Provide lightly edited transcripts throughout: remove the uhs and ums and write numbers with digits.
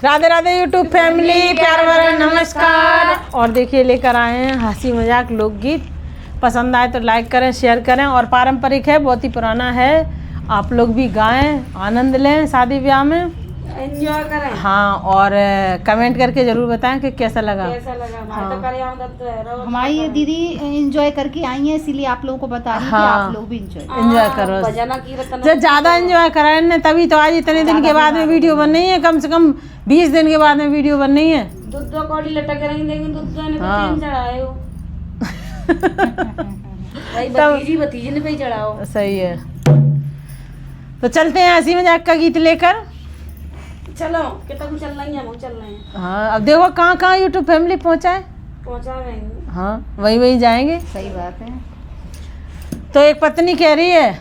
Radhe Radhe YouTube family, प्यार भरा नमस्कार। और देखिए लेकर आए हैं हंसी मजाक लोकगीत। पसंद आए तो लाइक करें, शेयर करें। और पारंपरिक है, बहुत ही पुराना है। आप लोग भी गाएं, आनंद लें, शादी ब्याह में एंजॉय करें। हाँ, और कमेंट करके ज़रूर बताएं कि कैसा लगा। हाँ। तो हमारी ये दीदी एंजॉय करके आई है, इसीलिए आप लोगों को बता रही हूँ कि आप लोग भी एंजॉय करो। बजाना कीर्तन जब ज़्यादा एंजॉय कराए ने तभी तो आज इतने दिन के बाद में वीडियो बन रही है। कम से कम 20 दिन के बाद में वीडियो बन रही है। दूध कौड़ी लटक रही, लेकिन दूध ने तो हाँ। तीन चढ़ाए हो भाई, भतीजी ने भी चढ़ाओ। सही है। तो चलते हैं हंसी मजाक का गीत लेकर। चलो कितना कुछ चल रही है, वो चल रहे हैं। हाँ, अब देखो कहाँ कहाँ यूट्यूब फैमिली पहुँचा है। पहुंचा रहेंगे। हाँ, वही वही जाएंगे। सही बात है। तो एक पत्नी कह रही है,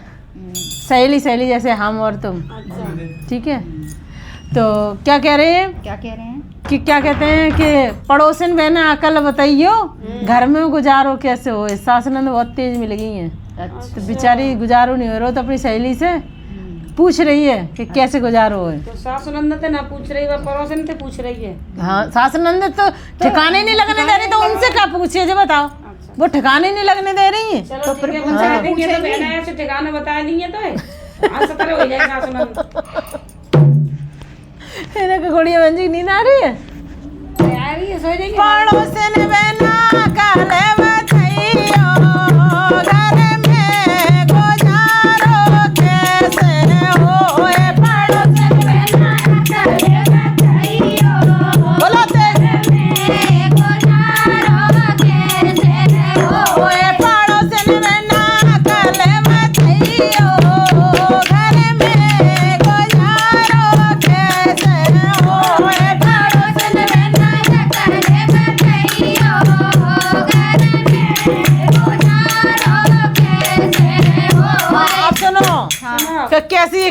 सहेली सहेली जैसे हम और तुम, अच्छा। ठीक है। तो क्या कह रहे हैं क्या कह रहे हैं कि क्या कहते हैं कि पड़ोसन बहना अकल बताइयो, घर में गुजारो कैसे हो। सास नंद बहुत तेज मिल गई हैं। अच्छा। तो बेचारी गुजारो नहीं हो रहा, तो अपनी सहेली से पूछ रही है कि कैसे गुजारो है। तो सास नंद से ना पूछ रही है, पड़ोसन से पूछ रही है। हाँ, सास नंद तो ठिकाने नहीं लगने दे रही, तो उनसे क्या पूछिए जो बताओ। अच्छा। वो ठिकाने नहीं लगने दे रही है। चलो ठीक है, उनसे पूछेंगे तो बहना ऐसे ठिकाने बता देंगे तो आज सतर हो जाए सास नंद। इन्हें गुड़िया बंजी नींद आ रही है। आ रही है, सो जाएंगे। पड़ोसन बहना काले बथइयो, घर में गुजारो कैसे होए। पड़ोसन बहना काले बथइयो, बोलो तेरे में गुजारो कैसे होए। पड़ोसन बहना काले बथइयो, घर में गुजारो कैसे होए। पड़ोसन बहना काले बथइयो, घर में गुजारो कैसे होए। अब सुनो कि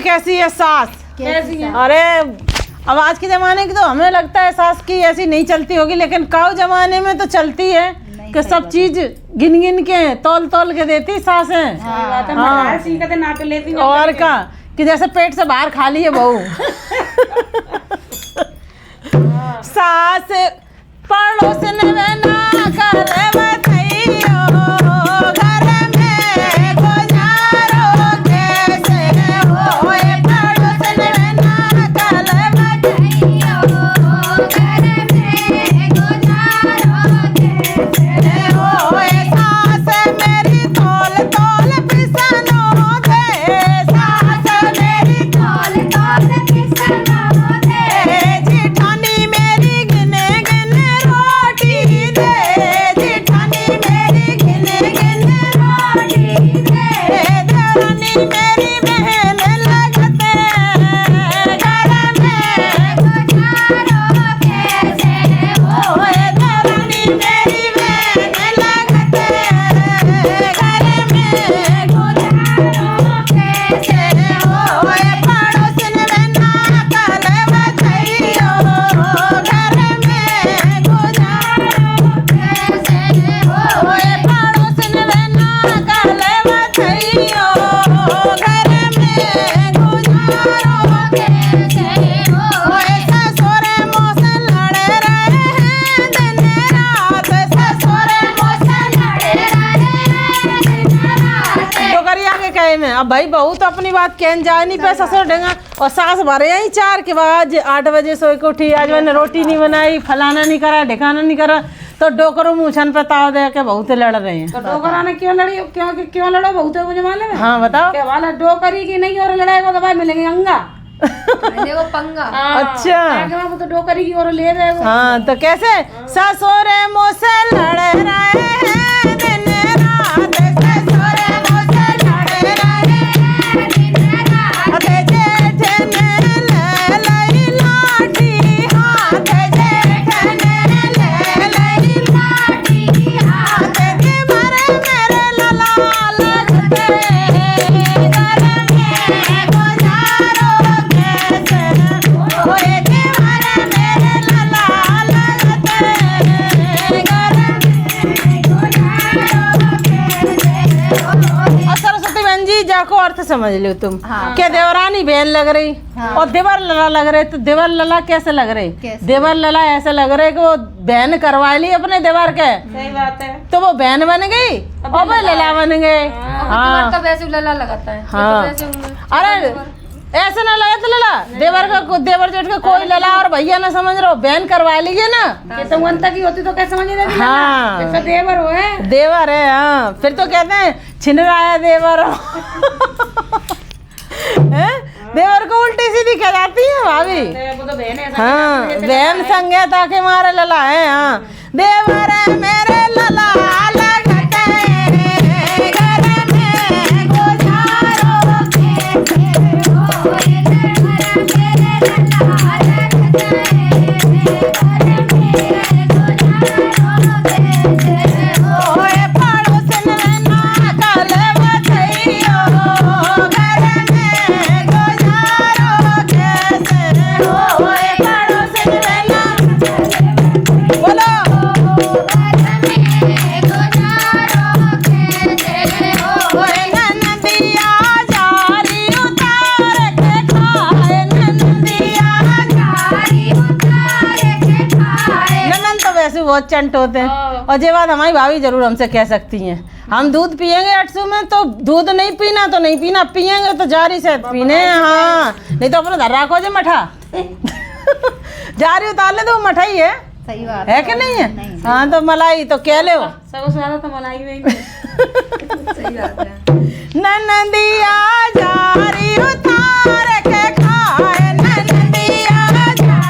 कैसी है सास। कैसी है? अरे अब आज के ज़माने की तो हमें लगता है सास की ऐसी नहीं चलती होगी, लेकिन काऊ ज़माने में तो चलती है कि सब चीज़ गिन गिन के तौल तौल के देती सासें। हाँ। सीखते नाप लेती हैं। और का कि जैसे पेट से बाहर खा ली है बहू। सास पड़ोसन बहना करे बथइयो, घर में गुजारो कैसे होए। पड़ोसन बहना करे बथइयो, घर में गुजारो कैसे होए। सास मेरी तौल तौल पिसनो दे, सास मेरी तौल तौल पिसनो दे। जेठानी मेरी गिने गिने रोटी दे, जेठानी मेरी गिने गिने रोटी दे। देवरानी मेरी बहन लगते, घर में गुजारो कैसे होए। देवरानी मेरी बहन लगते, घर में गुजारो कैसे होए। पड़ोसन बहना काले बथइयो, घर में गुजारो कैसे होए। पड़ोसन बहना काले बथइयो, घर में गुजारो कैसे होए। ससुर मोसे लड़े रहे हैं दिन रात, ससुर मोसे लड़े रहे हैं दिन रात। डोकरिया के कहे में अब भाई बहू तो अपनी बात कहन जा नहीं पे, ससुर ढंगा। और सास भरे आई 4 के बाद 8 बजे सो के उठी, आज मैंने रोटी नहीं बनाई, फलाना नहीं करा, ढिकाना नहीं करा, तो डोकरो मूछन पे ताव दे के बहुत लड़ रहे हैं। तो डोकरा ने क्यों लड़ी, क्यों लड़ो बहुत है मुझे मालूम है। हाँ बताओ। क्या वाला डोकरी की नहीं और लड़ाएगा तो भाई मिलेंगे अंगा। देखो पंगा। हाँ, अच्छा। क्या वो तो डोकरी की और ले रहे हो। हाँ, तो कैसे ससुर मोसे लड़ रहे हैं दिन रात, ससुर मोसे लड़ रहे हैं दिन रात। जेठ ने ले लई लाठी हाथ, जेठ ने ले लई लाठी हाथ। मरे मेरे लला लगते, घर में गुजारो कैसे होए। मरे मेरे लला लगते, घर में गुजारो समझ लो तुम। हाँ। क्या देवरानी बहन लग रही हाँ। और देवर लला लग रहे, तो देवर लला कैसे लग रहे? कैसे? देवर लला ऐसे लग रहे कि वो बहन करवा ली अपने देवर के, सही बात है। तो वो बहन बन गई और वो लला बन गए। हाँ तो वैसे लला लगाता है। हाँ। ये तो वैसे अरे ऐसे ना लगा तो लला देवर जेठ का कोई लला और भैया ना समझ रहे हो, बहन करवा लीजिए ना। ये तो वंता की होती तो कैसे समझ रही? हाँ। जैसा देवर हो है। देवर है। हाँ फिर तो कहते हैं छिन रहा है देवर हैं? देवर को उल्टी सीधी कह जाती है भाभी। वो तो बहन है। हाँ बहन संगे ताके मारे लला है। हाँ देवर है मेरे लला लगते हैं, घर में गुजारो ओए पड़ोसन में ना काले बचैयो, घर में गुजारो कैसे? ओए पड़ोसन में ना बोलो ओए ननदिया जारी उतार के खाए, ननदिया ननन तो वैसे बहुत चंट होते हैं। और ये बात हमारी भाभी जरूर हमसे कह सकती हैं, हम दूध पियेंगे 800 में तो दूध नहीं पीना तो नहीं पीना, पियेंगे तो जारी से पीने हैं। हाँ नहीं तो अपने धर रखो जो मठा जारी उतार ले तो वो मठा ही है सही बात है कि नहीं है? नहीं, हाँ तो मलाई तो कह लो सबसे ज्यादा तो मलाई में ही है। सही बात है। ननदिया जारी उतार के खाए, ननदिया खाए,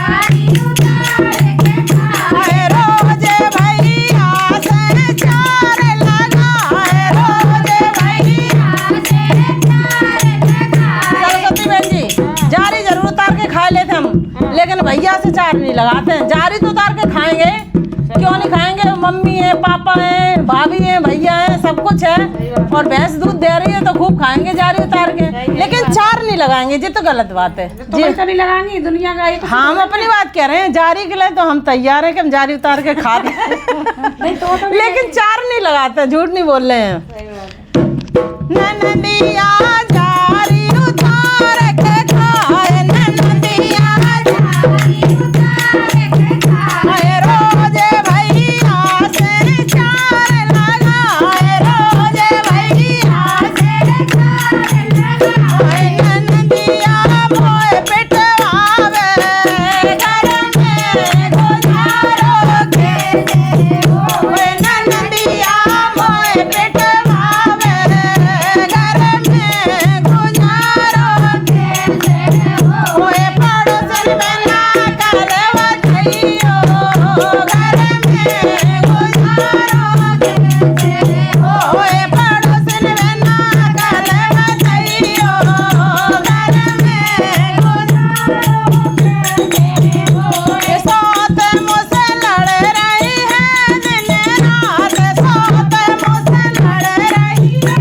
रोजे भैया से चार लगाए, रोजे भैया सरस्वती बहन जी जारी जरूर उतार के खा लेते हम, लेकिन भैया से चार नहीं लगाते हैं। जारी तो उतार के खाएंगे, क्यों नहीं खाएंगे? मम्मी है, पापा है, भाभी है, भैया है, सब कुछ है और भैंस दूध दे रही है तो खूब खाएंगे जारी उतार के, लेकिन चार नहीं लगाएंगे। ये तो गलत बात है तो पैसा नहीं लगाएंगे दुनिया का एक। हाँ हम अपनी बात कह रहे हैं, जारी के लिए तो हम तैयार हैं कि हम जारी उतार के खा दें नहीं तो लेकिन चार नहीं लगाते, झूठ नहीं बोल रहे हैं। ननदिया जारी उतार के खाए, ननदिया खाए, रोजे भैया से चार लगाए, रोजे भैया खाए, ननदिया मोए पिटवावे, घर में गुजारो कैसे? ओए ननदिया मोए पिटवावे, घर में गुजारो कैसे? ओए पड़ोसन में ना करे बचैयो, घर में गुजारो कैसे? ओए पड़ोसन में ना करे बचैयो, घर में गुजारो कैसे? ओए साथ मुझसे लड़ रही है दिन रात, साथ मुझसे लड़ रही है।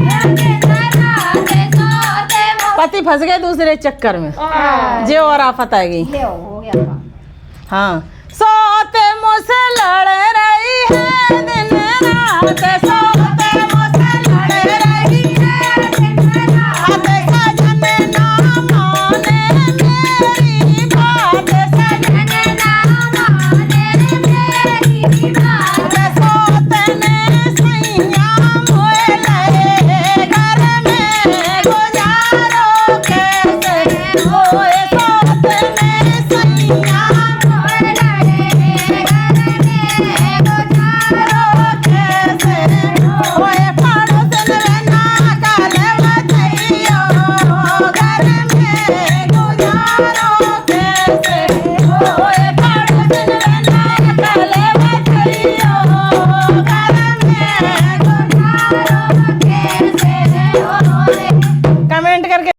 पति फंस गए दूसरे चक्कर में, जे और आफत आ गई। ले हो गया काम। हाँ सोत मुझसे लड़ रही है दिन रात, सोत मुझसे लड़ रही है दिन रात, सजन ना माने मेरी बात, सजन ना माने मेरी बात, सोत ने सैया मोए लए, घर में गुजारो कैसे? ओए सोत ने सैया मोए लए, घर में गुजारो कैसे? ओए पड़ोसन में ना काले बचैयो, घर में गुजारो कैसे? ओए पड़ोसन में ना काले बचैयो, घर में गुजारो कैसे? कमेंट करके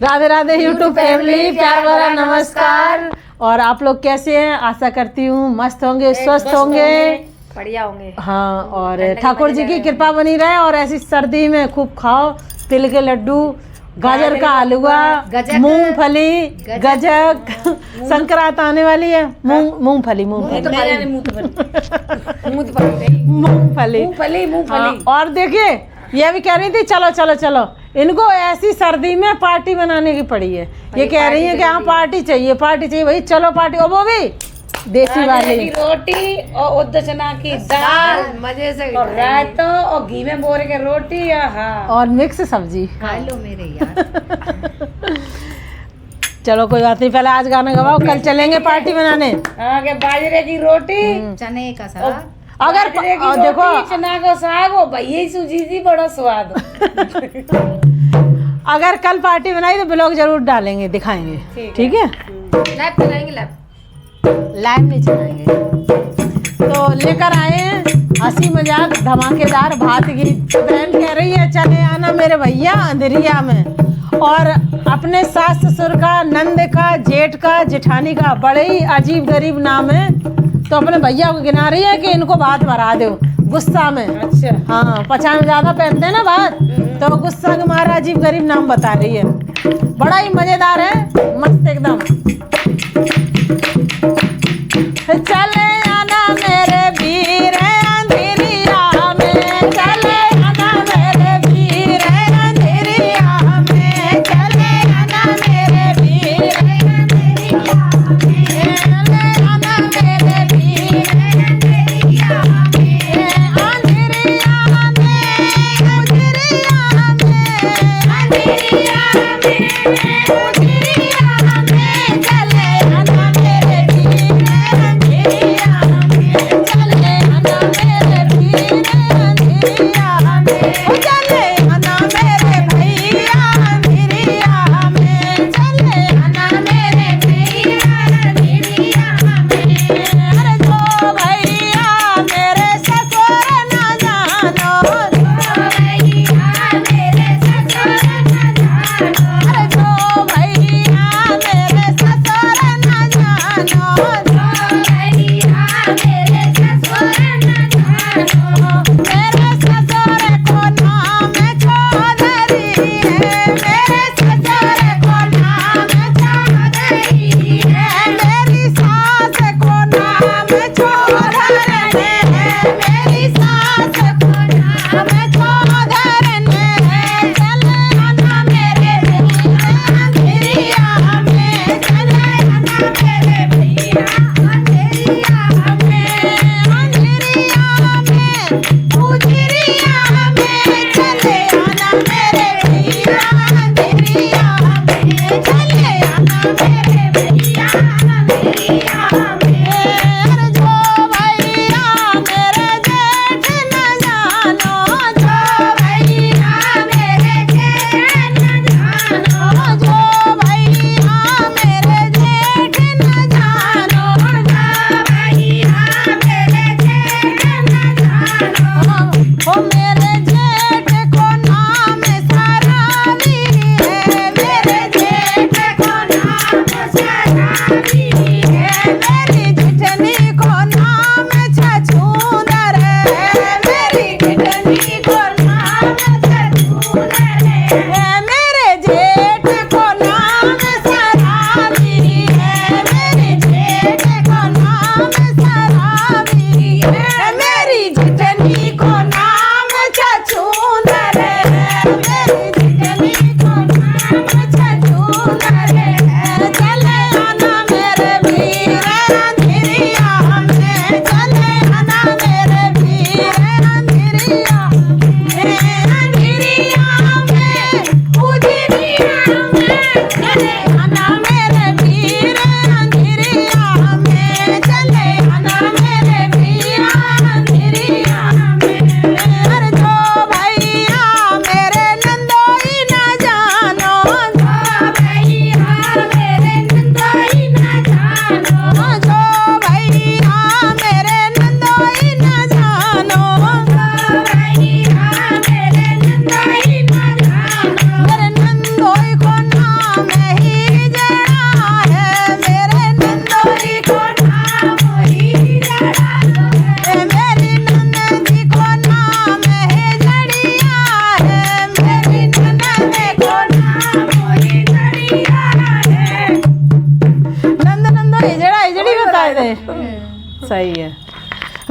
राधे राधे यूट्यूब फैमिली, प्यार भरा नमस्कार। और आप लोग कैसे हैं? आशा करती हूँ मस्त होंगे, स्वस्थ होंगे। बढ़िया होंगे। हाँ और ठाकुर जी की कृपा बनी रहे और ऐसी सर्दी में खूब खाओ तिल के लड्डू, गाजर का हलवा, गजक, मूंगफली, गजक, संक्रांत आने वाली है, मूंगफली मेरे मुंह तो बन मूंगफली। मूंगफली हाँ, और देखिए ये भी कह रही थी चलो चलो चलो, इनको ऐसी सर्दी में पार्टी बनाने की पड़ी है। ये कह रही है कि हाँ पार्टी चाहिए भाई, चलो पार्टी। और वो भी देसी वाली की रोटी और उद्द चना की दाल मजे से और रायता और घी में बोर के रोटी। हाँ और मिक्स सब्जी। खा लो मेरे यार। चलो कोई बात नहीं, पहले आज गाना गवाओ, कल चलेंगे पार्टी बनाने। आगे बाजरे की रोटी, चने का साग, अगर बाजरे की और रोटी, देखो चना का साग हो भैया सूजी थी, बड़ा स्वाद हो। अगर कल पार्टी बनाई तो ब्लॉग जरूर डालेंगे, दिखाएंगे, ठीक है? लैब चलाएंगे, लैब लाइव नहीं चलाएंगे। तो लेकर आए हैं हंसी मजाक धमाकेदार भात गीत। बहन कह रही है चले आना मेरे भैया अंधेरिया में, और अपने सास ससुर का, नंद का, जेठ का, जेठानी का बड़े ही अजीब गरीब नाम है, तो अपने भैया को गिना रही है कि इनको भात भरा दो गुस्सा में। अच्छा हाँ, पचा में ज्यादा पहनते हैं ना भात, तो गुस्सा के मारा अजीब गरीब नाम बता रही है। बड़ा ही मजेदार है, मस्त एकदम। चले आना मेरे वीर अंधेरिया में, चले आना मेरे वीर अंधेरिया में, चले आना मेरे वीर अंधेरिया में, चले आना मेरे वीर अंधेरिया में, अंधेरिया में, अंधेरिया में, अंधेरिया में, अंधेरिया में, चले आना मेरे वीर अंधेरिया में, चले आना मेरे वीर अंधेरिया में, ओ चले आना मेरे भैया अंधेरिया में, चले आना मेरे भैया अंधेरिया में। अरे जो भैया मेरे ससुर न जानो, जो भैया मेरे ससुर न जानो, अरे जो भैया मेरे ससुर न जानो, जो भैया मेरे ससुर न जानो, मेरे ससुर को नाम चौधरी है, मेरे ससुर को नाम चौधरी है, मेरी सास को नाम चौधरन है, मेरी सास को नाम चौधरन है। चले आना मेरे भैया अंधेरिया में, चले आना मेरे भैया अंधेरिया में, अंधेरिया में, उजरिया में, चले आना मेरे भैया अंधेरिया में, चले आना मेरे भैया अंधेरिया में। अरे जो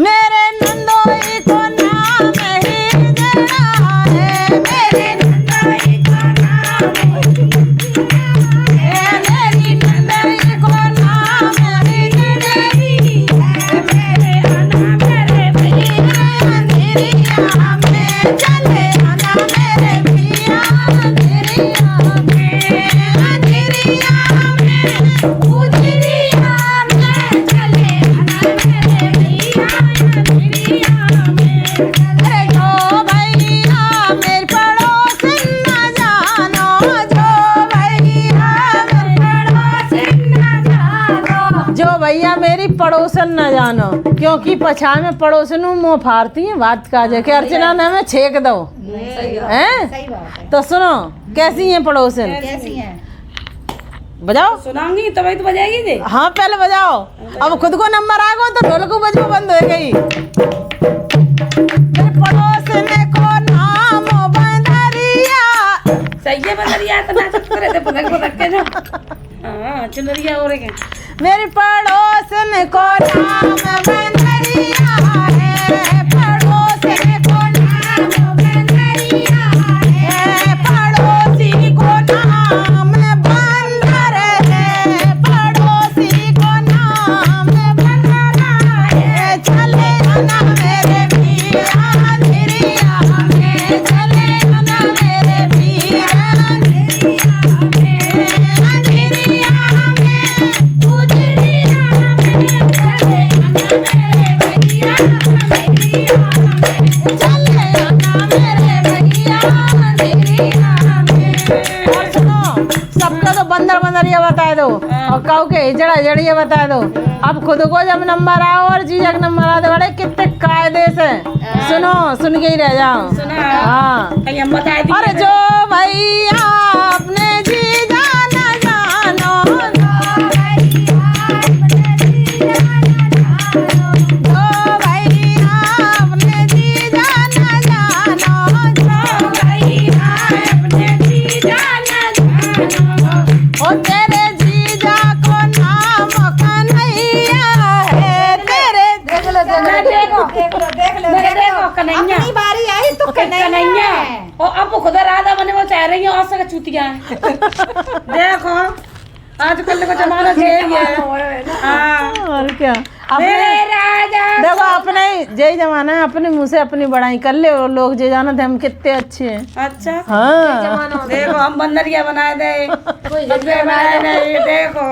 मेरे नंदोई को नाम ही जड़ा है, मेरे नंदोई को नाम ही है, मेरी नंदोई को नाम ही जड़ी है, मेरे आना मेरे भैया अंधेरिया में चले, आना मेरे भैया अंधेरिया में, अंधेरिया में उजरिया में चले, आना मेरे भैया अंधेरिया में। अरे जो भैया मेरे पड़ोसन न जानो, जो भैया मेरे पड़ोसन न जानो, जो भैया मेरी पड़ोसन न जानो, क्योंकि पछा में पड़ोसन मुँह फाड़ती है बात का जे के अर्चना ने हमें छेक दो हैं। सही बात है। तो सुनो कैसी हैं पड़ोसन, कैसी हैं? बजाओ। सुनाऊंगी तो भाई तो बजाएगी जी। हाँ पहले बजाओ, अब खुद को नंबर आ गो तो ढोलक बजबो बंद हो गई। मेरे पड़ोसन को नाम बंदरिया, सही है बंदरिया, तो नाचत करे थे पतंग पतंग के जो। हाँ चुनरिया हो रहे हैं। मेरे पड़ोसन को नाम बंदरिया है, पड़ोसन को नाम बंदरिया है, पड़ोसी को नाम बंदर है, पड़ोसी को नाम बंदर है, चले आना मेरे भैया अंधेरिया में, चले आना मेरे भैया अंधेरिया में, अंधेरिया में उजरिया में चले आना मेरे भैया अंधेरिया में, चले आना मेरे भैया अंधेरिया में। और सुनो सबका तो बंदर बंदरिया बता दो और काऊ के हिजड़ा हिजड़िया बता दो। अब खुद को जब नंबर आओ और जीजा का नंबर आ दे, बड़े कितने कायदे से सुनो, सुन के ही रह जाओ। सुना हाँ कहीं हम बताए दी। अरे जो भैया अपने जीजा न जानो, जो भैया अपने जीजा न जानो, जो भैया अपने जीजा न जानो, जो भैया अपने जीजा न जानो, ओ तेरे जीजा को नाम कन्हैया है, तेरे देखो कन्हैया। अपनी बारी आई तो कन्हैया और अब वो खुदा राधा बने वो चाह रही है और से चूतिया है। देखो आजकल का जमाना यही है। हाँ और क्या मेरे राजा देखो अपने जय जमाना है, अपने मुंह से अपनी बड़ाई कर ले और लोग जे जाना थे हम कितने अच्छे हैं। अच्छा हाँ देखो हम बंदरिया बनाए दे बनाए दे देखो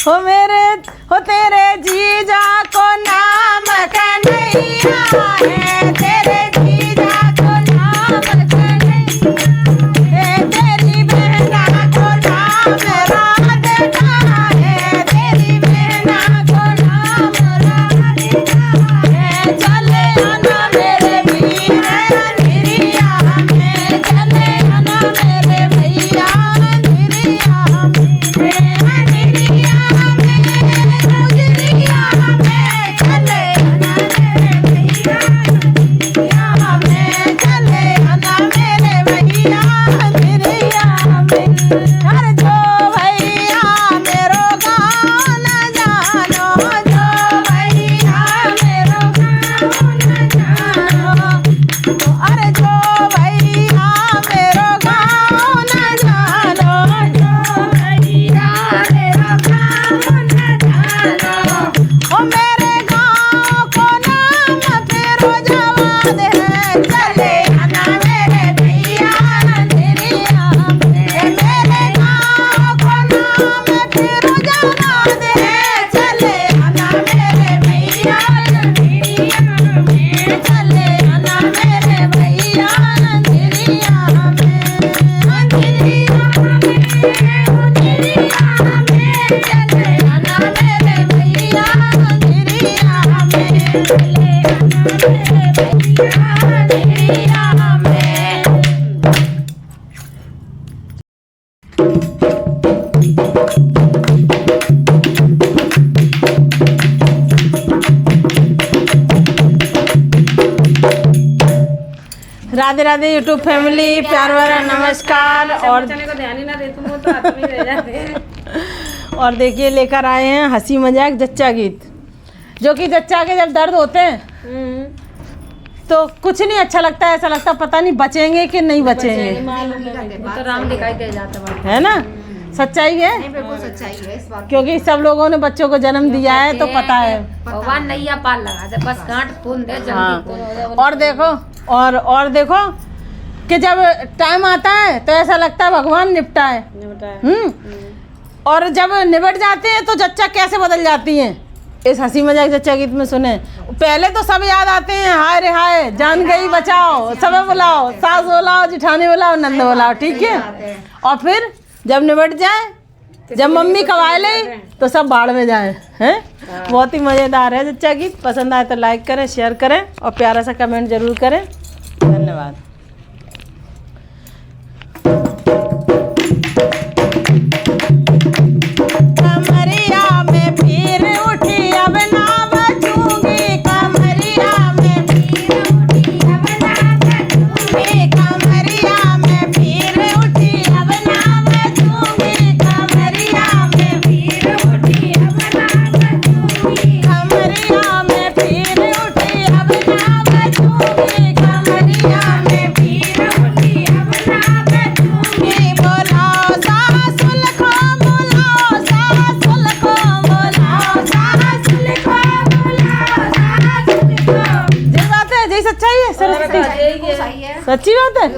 हो मेरे हो तेरे जीजा को नाम कन्हैया है, तेरे जीजा को नाम कन्हैया है, तेरी बहना को नाम राधिका है, तेरी बहना को नाम राधिका है, चले आना मेरे भैया अंधेरिया में, चले आना मेरे भैया अंधेरिया में, अंधेरिया में उजरिया में चले आना मेरे भैया अंधेरिया में, चले आना मेरे भैया अंधेरिया में। अरे जो भैया मेरो गाँव न जानो, जो भैया मेरो गाँव न जानो, अरे जो भैया मेरो गाँव न जानो, जो भैया मेरो गाँव न जानो, ओ मेरे गाँव को नाम फिरोजाबाद है, चले आना मेरे भैया अंधेरिया में, मेरे गाँव को नाम फिरोजाबाद है, चले आना मेरे भैया अंधेरिया में, चले आना मेरे भैया अंधेरिया में, अंधेरिया में उजरिया में चले आना मेरे भैया अंधेरिया में, चले आना मेरे भैया अंधेरिया में। राधे राधे यूट्यूब फैमिली, प्यार भरा नमस्कार। और बचने को ध्यान ही ना दे तुम तो हाथ में रह जाते हैं। और देखिए लेकर आए हैं हंसी मजाक जच्चा गीत। जो कि जच्चा के जब दर्द होते हैं तो कुछ नहीं अच्छा लगता है, ऐसा लगता पता नहीं बचेंगे कि नहीं बचेंगे, तो राम दिखाई दे जाता है ना। सच्चाई है, बिल्कुल सच्चाई है इस बात। क्योंकि सब लोगों ने बच्चों को जन्म दिया है तो पता है। भगवान नैया पार लगा दे, बस गांठ खून दे जल्दी। हाँ। और देखो और देखो कि जब टाइम आता है तो ऐसा लगता है भगवान निपटाए। और जब निबट जाते हैं तो जच्चा कैसे बदल जाती हैं। इस हंसी मजाक जच्चा गीत में सुने, पहले तो सब याद आते हैं, हाय रे हाय, जान गई बचाओ, सब बुलाओ, सास बुलाओ, जिठानी बुलाओ, नंद बुलाओ, ठीक है। और फिर जब निबट जाए, जब मम्मी कवाए ले तो सब बाढ़ में जाए, हैं। बहुत ही मज़ेदार है जच्चा गीत। पसंद आए तो लाइक करें, शेयर करें और प्यारा सा कमेंट जरूर करें। धन्यवाद। कमरिया में फिर उठी अब ना बचूंगी, कमरिया में फिर उठी अब ना बचूंगी, कमरिया में फिर उठी अब ना बचूंगी, कमरिया में फिर उठी अब ना बचूंगी, कमरिया में फिर उठी अब ना बचूंगी, कमरिया में फिर उठी अब ना बचूंगी। बोलाओ सासुल को, बोलाओ सासुल को, बोलाओ सासुल को, बोलाओ सासुल को। जी बात है, जी सच्चाई है सरस्वती, सही है। सच्ची बात है।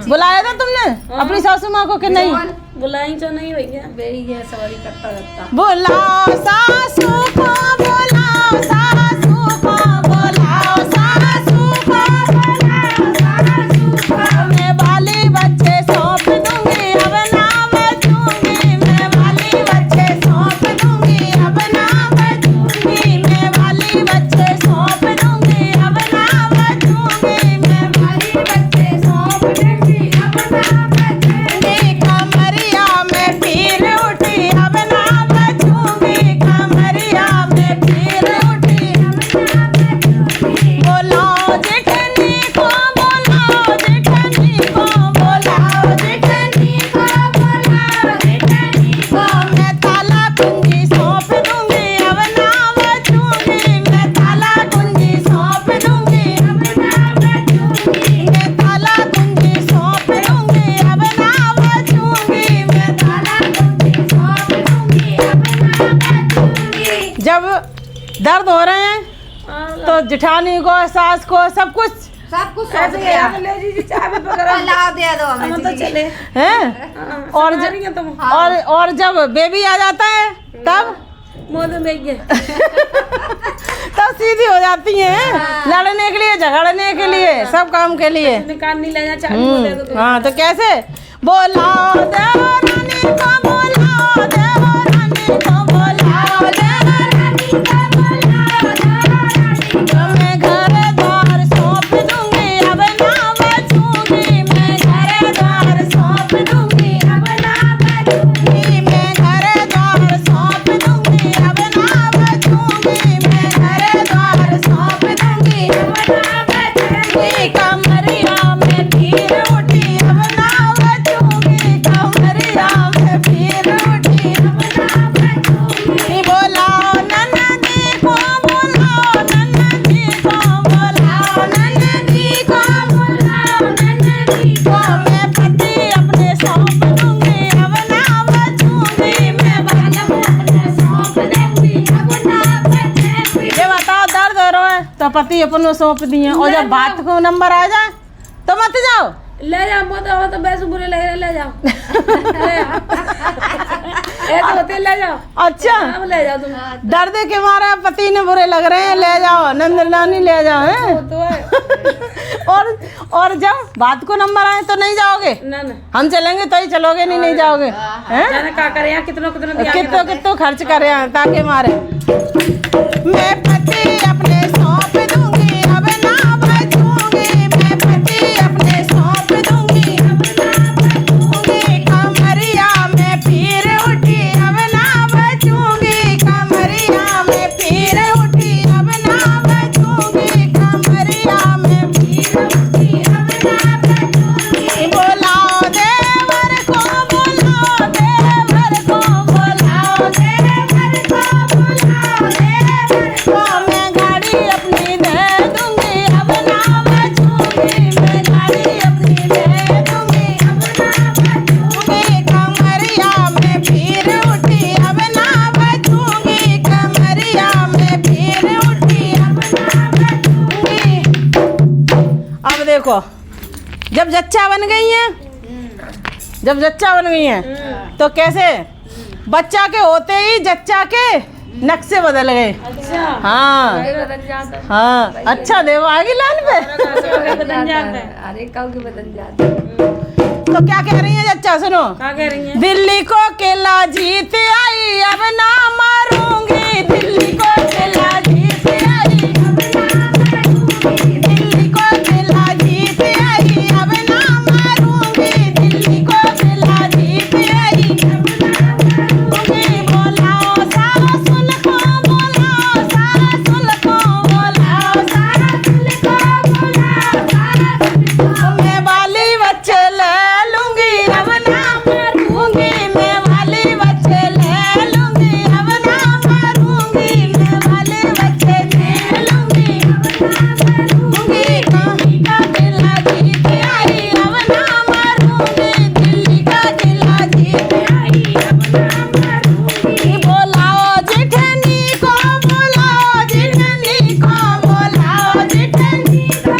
बुलाया था तुमने अपनी सासू माँ को कि नहीं? बुलाई तो नहीं भैया, बेरी है सवारी करता करता। बुलाओ सासू को, बोलाओ सासू को, बोलाओ सासू को, बोलाओ सासू को। मैं वाली बच्चे सौंप दूंगी अब ना बचूंगी, मैं वाली बच्चे सौंप दूंगी अब ना बचूंगी, मैं वाली बच्चे सौंप दूंगी अब ना बचूंगी, मैं वाली बच्चे सौंप दूंगी अब ना बचूंगी। कमरिया में फिर उठी अब ना बचूंगी, कमरिया में फिर उठी अब ना बचूंगी। बोलाओ जेठनी को, बोलाओ जेठनी को, बोलाओ जेठनी को, बोलाओ जेठनी को। मैं ताला कुंजी सौंप दूंगी अब ना बचूंगी, मैं ताला कुंजी सौंप दूंगी अब ना बचूंगी, मैं ताला कुंजी सौंप दूंगी अब ना बचूंगी, मैं ताला कुंजी सौंप दूंगी अब ना बचूंगी। जब दर्द हो रहे हैं तो जिठानी को, सास को, सब कुछ सब कुछ ऐसे सोच ही गया। ले जी चाबी पकड़ा ला दे दो हमें हम तो जी। चले। हैं। और समझ रही हैं तुम? और जब बेबी आ जाता है तब मोद में ये तब सीधी हो जाती हैं, लड़ने के लिए, झगड़ने के लिए, सब काम के लिए। निकाल नहीं लेना चाबी दे दो। हाँ तो कैसे? बोलाओ देवरानी को, बोलाओ देवरानी को, बोलाओ देवरानी को, बोलाओ देवरानी को। मैं घर द्वार सौंप दूंगी अब ना बचूंगी, मैं घर द्वार सौंप दूंगी अब ना बचूंगी, मैं घर द्वार सौंप दूंगी अब ना बचूंगी, मैं घर द्वार सौंप दूंगी अब ना बचूंगी। कमरिया में फिर उठी अब ना बचूंगी, कमरिया में फिर उठी अब ना बचूंगी। बोलाओ नन्नदी को, बोलाओ नन्नदी को, बोलाओ नन्नदी को, बोलाओ नन्नदी को। मैं पति अपने सौंप दूंगी अब ना बचूंगी, मैं बालम अपने सौंप दूंगी अब ना बचूंगी। ये बताओ दर्द हो रहा है तो पति अपने सौंप दिए, और जब बात को नंबर आ जाए तो मत जाओ। ले जाओ मोद हो तो वैसे बुरे लग रहे, ले जाओ ऐसे होते ले जाओ। अच्छा, अब ले जाओ तुम। दर्द के मारे पति ने बुरे लग रहे हैं, ले जाओ नंदरानी, ले जाओ हैं। तो है और जब बात को नंबर आए तो नहीं जाओगे? ना ना हम चलेंगे तो ही चलोगे, नहीं नहीं जाओगे हैं? जाने का करे यहाँ कितना कितना दिया कितो कितो खर्च करे हैं ताकि मारे। मैं पति अपने सौंप दूंगी अब ना बचूंगी, मैं पति अपने सौंप दूंगी अब ना बचूंगी। कमरिया में फिर उठी अब ना बचूंगी, कमरिया में फिर उठी अब ना बचूंगी, कमरिया में फिर उठी अब ना बचूंगी। बोलाओ देवर को, बोलाओ देवर को, बोलाओ देवर को, बोलाओ देवर को। देखो, जब जच्चा बन गई हैं तो कैसे बच्चा के होते ही जच्चा के नक्शे बदल गए। अच्छा हाँ बदल जाता हाँ, अच्छा देव आगे लाइन पे। अरे कब के बदल जाता। तो क्या कह रही है जच्चा, सुनो। क्या कह रही है? दिल्ली को किला जीत आई अब ना मारूंगी, दिल्ली को किला जीत आई अब ना मारूंगी, दिल्ली को किला जीत आई अब ना मारूंगी, दिल्ली को किला जीत आई अब ना मारूंगी। बोलाओ सारा सुन को, बोलाओ सारा सुन को, बोलाओ सारा सुन को, बोलाओ सारा सुन को। मैं वाली बच्चे ले लूंगी अब ना मारूंगी, मैं वाली बच्चे ले लूंगी अब ना मारूंगी, मैं वाले बच्चे ले लूंगी अब ना मारूंगी। दिल्ली का किला जीत आई अब ना मारूंगी, दिल्ली का किला जीत आई अब ना मारूंगी। बोलाओ जिठनी को, बोलाओ जिठनी को, बोलाओ जिठनी को,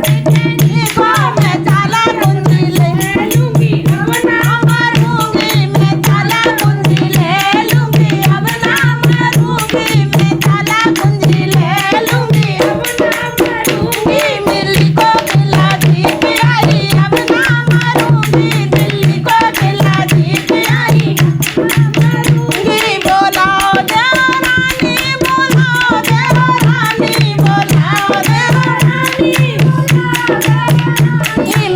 जिठनी को। मैं ताला कुंजी ले लूंगी अब ना मारूंगी, मैं ताला कुंजी ले लूंगी अब ना मारूंगी, मैं ताला कुंजी ले लूंगी अब ना मारूंगी। दिल्ली को किला जीत आई अब ना मारूंगी, दिल्ली को किला जीत आई अब ना मारूंगी। बोलाओ देवरानी, बोलाओ देवरानी, बोलाओ देवरानी, बोलाओ।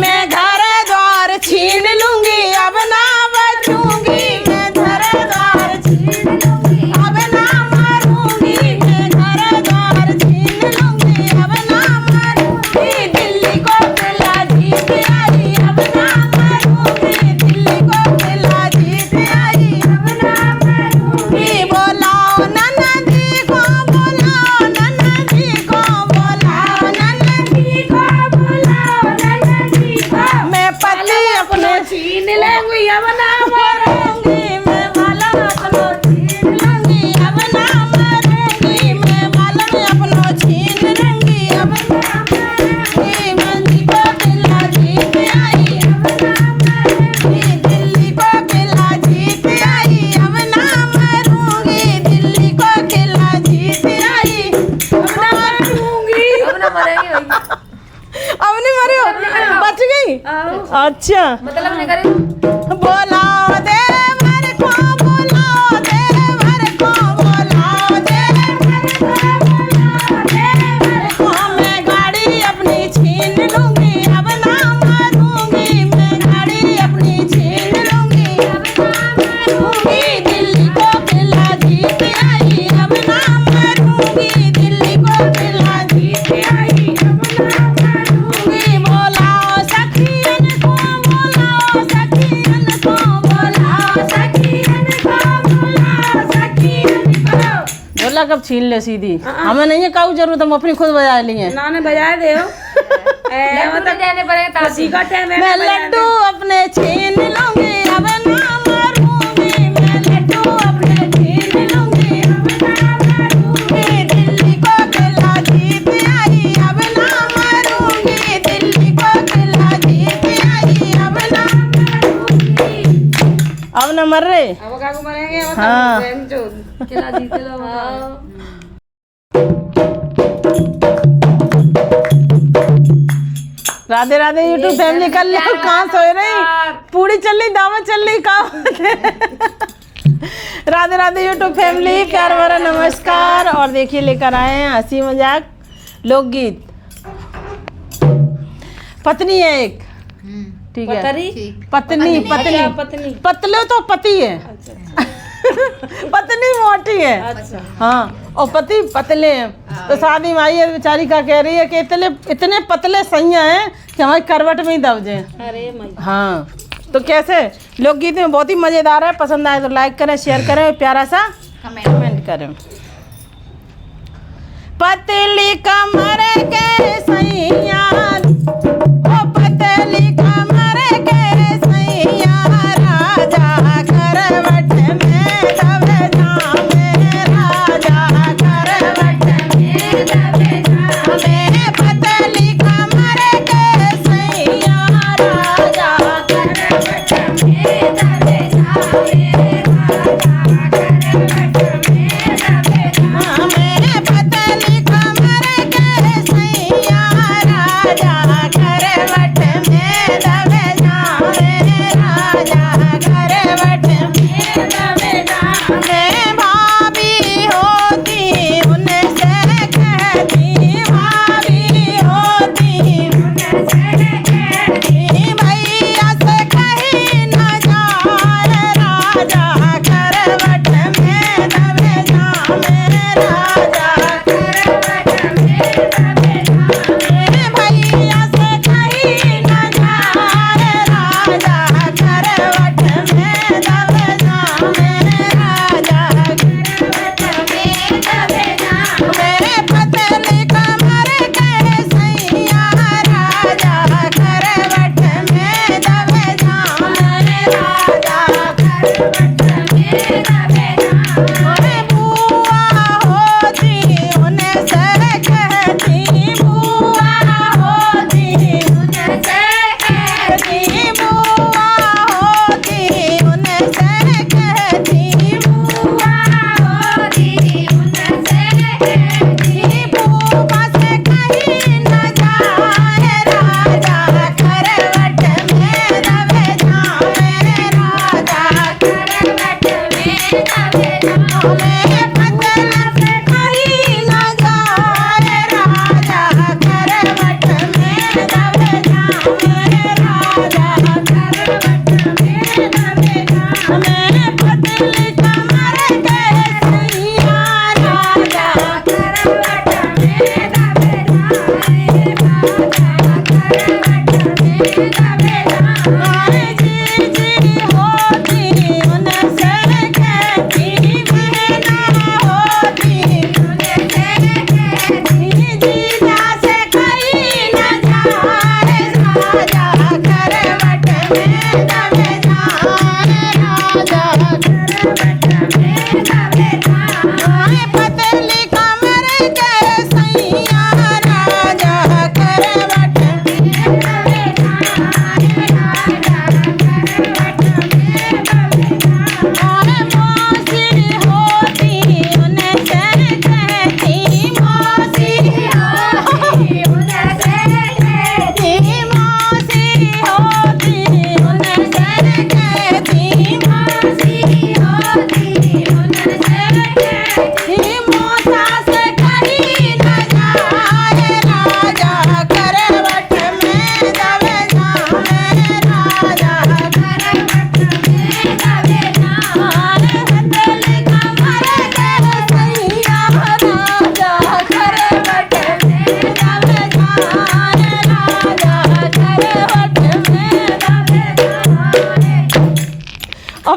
मैं घर द्वार छीन लूंगी अब ना बचूंगी, मैं घर द्वार छीन लूंगी अब ना मारूंगी, मैं घर द्वार छीन लूंगी अब ना मारूंगी। दिल्ली को किला जीत आई अब ना मारूंगी, दिल्ली को किला जीत आई अब ना मारूंगी। बोलाओ ननदी को, बोलाओ ननदी को, बोलाओ ननदी को, बोलाओ ननदी को। मैं पति अपने छीन लेंगी अब ना मारूंगी, मैं वाला अपनो छीन लूंगी अब ना मारूंगी, मैं वाला अपनो छीन लूंगी अब ना मारूंगी। दिल्ली को किला जीत आई अब ना मारूंगी, दिल्ली को किला जीत आई अब ना मारूंगी, दिल्ली को किला जीत आई अब ना मारूंगी। अब ना मरेंगे भैया। अब नहीं मरी हो, बच गई। अच्छा, मतलब नहीं करे। बोलाओ देवर को, बोलाओ देवर को, बोलाओ देवर को, बोलाओ देवर को। मैं गाड़ी अपनी छीन लूंगी अब ना मारूंगी, मैं गाड़ी अपनी छीन लूंगी अब ना मारूंगी। दिल्ली को किला जीत आई अब ना मारूंगी, दिल्ली को किला जीत आई अब ना मारूंगी। बोलाओ सखियन को, बोलाओ सखियन को, बोलाओ सखियन को, बोलाओ सखियन को। बोला कब छीन ले सीधी, हमें नहीं है काऊ जरूरत, हम अपनी खुद बजा लिए। ना ने बजा दे हो। लड्डू नहीं देने पड़ेगा तासी। का टाइम है मैं लड्डू अपने छीन लूंगी अब ना मारूंगी, मैं लड्डू अपने छीन लूंगी अब ना मारूंगी। दिल्ली को किला जीत आई अब ना मारूंगी, दिल्ली को किला जीत आई अब ना मारूंगी। अब न मर रहे। अब काकू मरेंगे अब हाँ। किला जीते लो। राधे राधे यूट्यूब फैमिली कर ले, कहाँ सोए रही, पूरी चल रही, दावत चल रही, कहाँ। राधे राधे यूट्यूब फैमिली, प्यार भरा नमस्कार। और देखिए लेकर आए हैं हंसी मजाक लोकगीत। पत्नी है एक, ठीक है, पत्नी पत्नी पत्नी पतले तो पति है, पत्नी मोटी है। अच्छा हाँ, और पति पतले हैं। तो शादी में आई है बेचारी, का कह रही है कि इतने पतले सैया हैं कि हमारी करवट में ही दब जाए। अरे मई हाँ, तो कैसे लोकगीत में बहुत ही मज़ेदार है। पसंद आए तो लाइक करें, शेयर करें, प्यारा सा कमेंट करें। पतली कमर के सैया, ओ पतली कमर के सैया, राजा करवट में दब जावे, राजा करवट में दब जावे। पतली कमर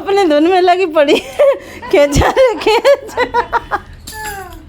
अपने धुन में लगी पड़ी खींचा रे खींच